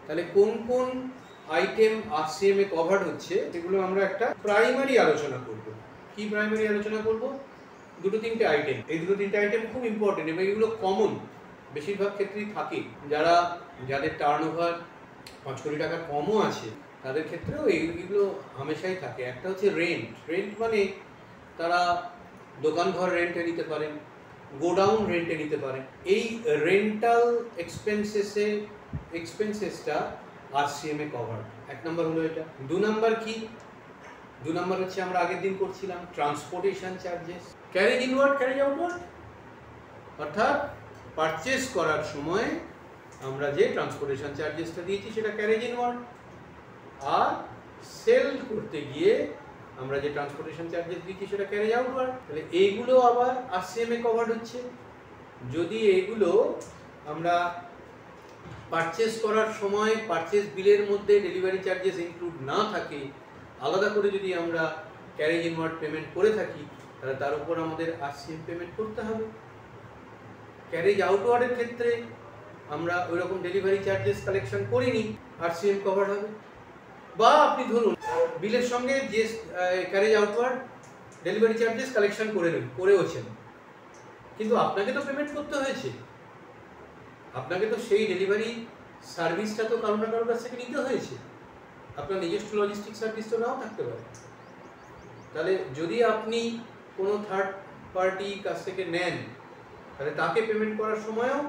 তাহলে কোন কোন আইটেম আরসিএম এ কভার হচ্ছে সেগুলো আমরা একটা প্রাইমারি আলোচনা করব। কি প্রাইমারি আলোচনা করব? দুটো তিনটে আইটেম। এই দুটো তিনটে আইটেম খুব ইম্পর্টেন্ট এবং এগুলো কমন বেশিরভাগ ক্ষেত্রেই থাকে। যাদের টার্নওভার 5 কোটি টাকার কমও আছে তাদের ক্ষেত্রেও এইগুলো হামেশাই থাকে। একটা হচ্ছে রেন্ট মানে তারা দোকানঘর রেন্টে নিতে পারেন, গোডাউন রেন্টে নিতে পারেন। এই রেন্টাল এক্সপেন্সেসটা আরসিএম এ কভার। এক নম্বর হলো এটা। দু নম্বর কি? দু নম্বর হচ্ছে আমরা আগের দিন করছিলাম transportation charges, carriage inward, carriage outward. অর্থাৎ পারচেস করার সময় আমরা যে ট্রান্সপোর্টেশন চার্জেসটা দিয়েছি সেটা ক্যারেজ ইনওয়ার্ড, আর সেল করতে গিয়ে আমরা যে ট্রান্সপোর্টেশন চার্জেস দিচ্ছি সেটা ক্যারেজ আউটওয়ার্ড। তাহলে এইগুলো আবার আরসিএম এ কভার হচ্ছে। যদি এইগুলো আমরা পারচেস করার সময় পারচেস বিলের মধ্যে ডেলিভারি চার্জেস ইনক্লুড না থাকে, আলাদা করে যদি আমরা ক্যারেজ ইনওয়ার্ড পেমেন্ট করে থাকি, তাহলে তার উপর আমাদের আরসিএম পেমেন্ট করতে হবে। ক্যারেজ আউটওয়ার্ডের ক্ষেত্রে আমরা ওই রকম ডেলিভারি চার্জেস কালেকশন করিনি, আরসিএম কভার হবে। বা আপনি ধরুন বিলের সঙ্গে যে carriage outward delivery charges collection করেওছেন, কিন্তু আপনাকে তো পেমেন্ট করতে হয়েছে, আপনাকে তো সেই ডেলিভারি সার্ভিসটা তো কারো না কারোর কাছ থেকে নিতে হয়েছে। আপনার নিজস্ব লজিস্টিক সার্ভিস তো নাও থাকতে পারে। তাহলে যদি আপনি কোনো থার্ড পার্টি কাছ থেকে নেন, তাহলে তাকে পেমেন্ট করার সময়ও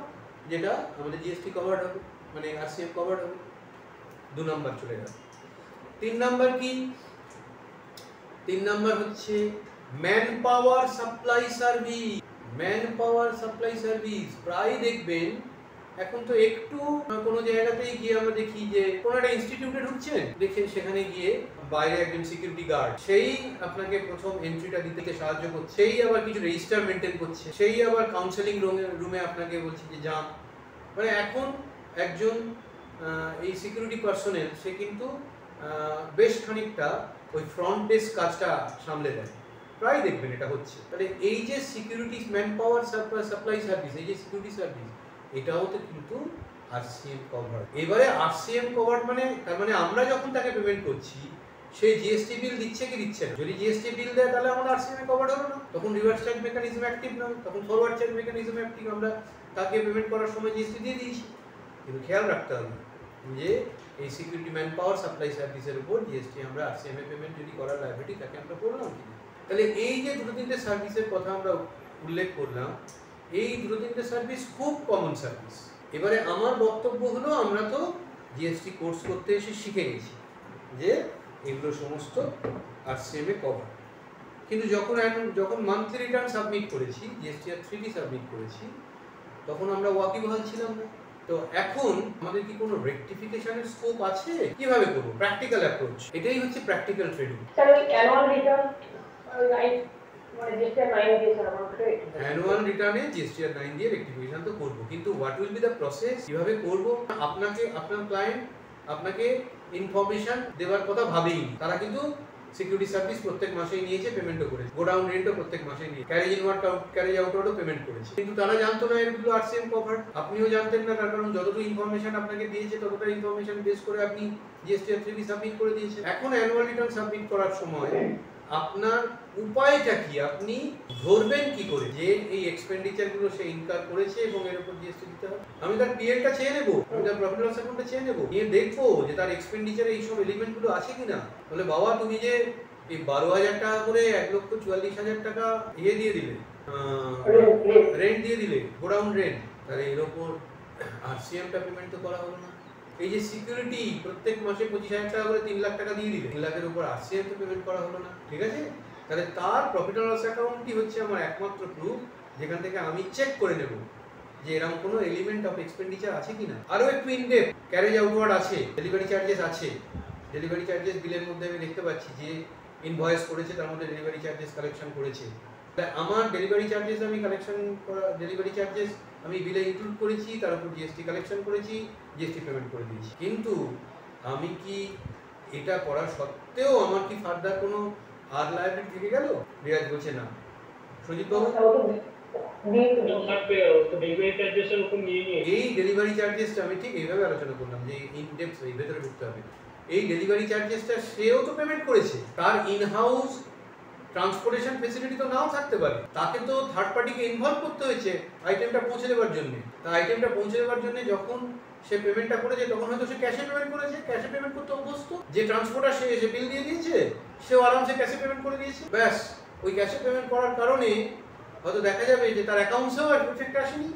যেটা আমাদের জিএসটি কভার হবে, মানে আরসিএম কভার হবে। 2 নম্বর চলে গেল। 3 নম্বর কি? 3 নম্বর হচ্ছে man power supply service. Man power supply service প্রায় দেখবেন এখন তো একটু কোনো জায়গাতেই গিয়ে আমরা দেখি যে কোনো একটা ইনস্টিটিউটে ঢুকছেন, দেখে সেখানে গিয়ে বাইরে একজন সিকিউরিটি গার্ড, সেই আপনাকে প্রথম এন্ট্রিটা দিতে সাহায্য করছে, সেই আবার কিছু রেজিস্টার মেনটেন করছে, সেই আবার কাউন্সেলিং রুমে আপনাকে বলছে যে যান। মানে এখন একজন এই সিকিউরিটি পার্সোনেল সে কিন্তু বেশ খানিকটা ওই ফ্রন্ট ডেস্ক কাজটা সামলে দেয়, প্রায় দেখবেন এটা হচ্ছে। তাহলে এই যে security man power supply service, এই যে সিকিউরিটি সার্ভিস, এটাও তো কিন্তু আরসিএম কভার। এবারে আরসিএম কভার মানে তার মানে আমরা যখন তাকে পেমেন্ট করছি সে জিএসটি বিল দিচ্ছে কি দিচ্ছে না। যদি জিএসটি বিল দেয় তাহলে আমরা আরসিএম কভার হলো না, তখন রিভার্স চার্জ মেকানিজম অ্যাক্টিভ নয়, তখন ফরওয়ার্ড চার্জ মেকানিজম অ্যাক্টিভ। আমরা তাকে পেমেন্ট করার সময় জিএসটি দিয়ে দিয়েছি, কিন্তু খেয়াল রাখতে হবে যে এই সিকিউরিটি ম্যান পাওয়ার সাপ্লাই সার্ভিসের উপর জিএসটি আমরা আরসিএম পেমেন্ট যদি করার লাইবিলিটি তাকে আমরা করলাম কিনা। তাহলে এই যে দুটো তিনটে সার্ভিসের কথা আমরা উল্লেখ করলাম, এই দুটো তিনটে সার্ভিস খুব কমন সার্ভিস। এবারে আমার বক্তব্য হলো আমরা তো জিএসটি কোর্স করতে এসে শিখে গেছি যে এগুলো সমস্ত আরসিএম এ কভার, কিন্তু যখন মান্থলি রিটার্ন সাবমিট করেছি, জিএসটিআর 3D সাবমিট করেছি, তখন আমরা ওয়াকিবহাল ছিলাম না। তো এখন আমাদের কি কোনো রেকটিফিকেশনের স্কোপ আছে? কিভাবে করব? প্র্যাকটিক্যাল অ্যাপ্রোচ, এটাই হচ্ছে প্র্যাকটিক্যাল ট্রেনিং। স্যার ওই অ্যানুয়াল রিটার্ন মানে জিএসটিআর 9 দিয়ে স্যার আমরা অ্যানুয়াল রিটার্নে জিএসটিআর 9 দিয়ে রেকটিফিকেশন তো করব, কিন্তু what will be the process, কিভাবে করব? আপনার ক্লায়েন্ট আপনাকে ইনফরমেশন দেওয়ার কথা ভাবেই, তারা কিন্তু সিকিউরিটি সার্ভিস প্রত্যেক মাসেই নিয়েছে, পেমেন্টও করেছে, গোডাউন রেন্টও প্রত্যেক মাসেই নিয়েছে, ক্যারেজ ইনওয়ার্ড ক্যারেজ আউটওয়ার্ডও পেমেন্ট করেছে, কিন্তু তারা জানতো না এগুলো আরসিএম কভার। আপনিও জানতেন না, তার কারণ যতটুকু ইনফরমেশন আপনাকে দিয়েছে ততটা ইনফরমেশন বেস করে আপনি জিএসটিআর 3D সাবমিট করে দিয়েছেন। এখন অ্যানুয়াল রিটার্ন সাবমিট করার সময় আপনার উপায়টা কি? আপনি ধরবেন কি করে যে এই এক্সপেন্ডিচার গুলো সে ইনকার করেছে এবং এর উপর জিএসটি দিতে হবে? আমি তার পিএলটা চেয়ে নেব, আমি তার প্রফিট লস অ্যাকাউন্টটা চেয়ে নেব, নিয়ে দেখবো যে তার এক্সপেন্ডিচারে এই সব এলিমেন্ট গুলো আছে কিনা। বলে বাবা তুমি যে এই 12,000 টাকা করে 1,44,000 টাকা দিয়ে দিলে, রেন্ট দিয়ে দিলে, গোডাউন রেন্ট, তাহলে এর উপর আরসিএমটা পেমেন্ট তো করা হলো না। এই যে সিকিউরিটি প্রত্যেক মাসে 25,000 টাকা করে 3 লাখ টাকা দিয়ে দিলে, 3 লাখের উপর আরসিএম তো পেমেন্ট করা হলো না, ঠিক আছে? তাহলে তার প্রফিট লস অ্যাকাউন্টটি হচ্ছে আমার একমাত্র প্রুফ, যেখান থেকে আমি চেক করে নেব যে এরকম কোনো এলিমেন্ট অফ এক্সপেন্ডিচার আছে কিনা। আরও একটু ইনডেপথ, ক্যারেজ আউটওয়ার্ড আছে, ডেলিভারি চার্জেস আছে, ডেলিভারি চার্জেস বিলের মধ্যে আমি দেখতে পাচ্ছি যে ইনভয়েস করেছে তার মধ্যে ডেলিভারি চার্জেস কালেকশন করেছে। আমার ডেলিভারি চার্জেস ডেলিভারি চার্জেস আমি বিলে ইনক্লুড করেছি, তার উপর জিএসটি কালেকশন করেছি, জিএসটি পেমেন্ট করে দিয়েছি, কিন্তু আমি কি এটা করা সত্ত্বেও আমার কি ফার্দার কোনো আর লায়াবিলিটি থেকে গেল? বিরাজ বলছে না। সঞ্জিত বাবু ডেলিভারি চার্জেসের উপর নিয়ে এই ডেলিভারি চার্জেসটা আমি ঠিক এইভাবে আলোচনা করলাম যে ইন ডেপথ এই ভেতরে ঢুকতে হবে। এই ডেলিভারি চার্জেসটা সেও তো পেমেন্ট করেছে, তার ইন হাউস ট্রান্সপোর্টেশন ফেসিলিটি তো নাও থাকতে পারে, তাকে তো থার্ড পার্টিকে ইনভলভ করতে হয়েছে আইটেমটা পৌঁছে দেওয়ার জন্য। তা আইটেমটা পৌঁছে দেওয়ার জন্য যখন সে পেমেন্টটা করেছে তখন হয়তো সে ক্যাশে পেমেন্ট করেছে, ক্যাশে পেমেন্ট করতে অভ্যস্ত। যে ট্রান্সপোর্টার সে এসে বিল দিয়ে দিয়েছে, সেও আরামসে ক্যাশে পেমেন্ট করে দিয়েছে। ব্যাস ওই ক্যাশে পেমেন্ট করার কারণে হয়তো দেখা যাবে যে তার অ্যাকাউন্টসেও এফেক্ট আসেনি,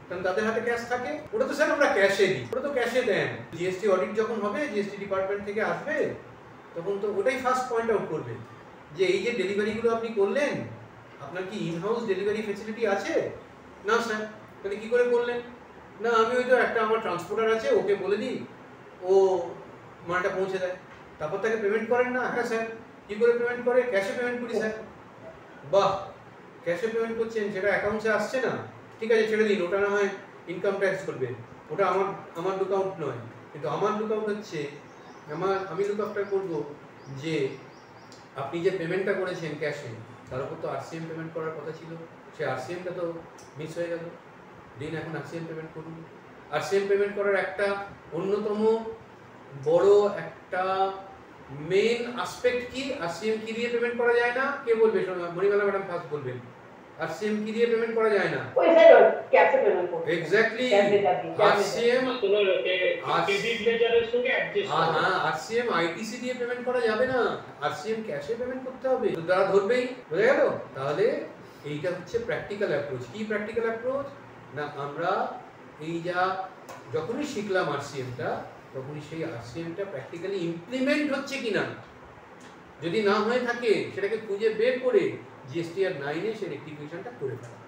কারণ তাদের হাতে ক্যাশ থাকে। ওটা তো স্যার আমরা ক্যাশে দিই, ওটা তো ক্যাশে দেন। জিএসটি অডিট যখন হবে, জিএসটি ডিপার্টমেন্ট থেকে আসবে, তখন তো ওটাই ফার্স্ট পয়েন্ট আউট করবে যে এই যে ডেলিভারিগুলো আপনি করলেন, আপনার কি ইন হাউস ডেলিভারি ফেসিলিটি আছে? না স্যার। তাহলে কি করে করলেন? না আমি ওই তো একটা আমার ট্রান্সপোর্টার আছে, ওকে বলে দিই, ও মালটা পৌঁছে দেয়। তারপর তাকে পেমেন্ট করেন না? হ্যাঁ স্যার। কি করে পেমেন্ট করে? ক্যাশে পেমেন্ট করি স্যার। বাহ, ক্যাশে পেমেন্ট করছেন, সেটা অ্যাকাউন্টসে আসছে না, ঠিক আছে ছেড়ে দিন, ওটা না হয় ইনকাম ট্যাক্স করবে, ওটা আমার লুক আউট নয়। কিন্তু আমার লুক আউট হচ্ছে, আমি লুক আউটটা করবো যে আপনি যে পেমেন্টটা করেছেন ক্যাশে, তার উপর তো আরসিএম পেমেন্ট করার কথা ছিল, সে আরসিএমটা তো মিস হয়ে গেল। দিন এখন আরসিএম পেমেন্ট করুন। আরসিএম পেমেন্ট করার একটা অন্যতম বড় একটা মেন আসপেক্ট কি? আরসিএম কি দিয়ে পেমেন্ট করা যায় না? কে বলবে? মণিমালা ম্যাডাম ফার্স্ট বলবেন। আরসিএম কি দিয়ে পেমেন্ট করা যায় না? ওই স্যার ক্যাশে পেমেন্ট করতে। এক্স্যাক্টলি। আরসিএম ক্রেডিট লেজারের সঙ্গে অ্যাডজাস্ট করে। হ্যাঁ, আরসিএম আইটিসি দিয়ে পেমেন্ট করা যাবে না, আরসিএম ক্যাশে পেমেন্ট করতে হবে। তো তারা ধরবেই, বোঝা গেল? তাহলে এইটা হচ্ছে প্র্যাকটিক্যাল অ্যাপ্রোচ। কি প্র্যাকটিক্যাল অ্যাপ্রোচ? না আমরা এই যখনই শিখলাম আরসিএমটা, তখনই সেই আরসিএমটা প্র্যাকটিক্যালি ইমপ্লিমেন্ট হচ্ছে কিনা, যদি না হয়ে থাকে সেটাকে খুঁজে বের করে জিএসটিআর 9 এ সেই রেক্টিফিকেশনটা করে ফেলা।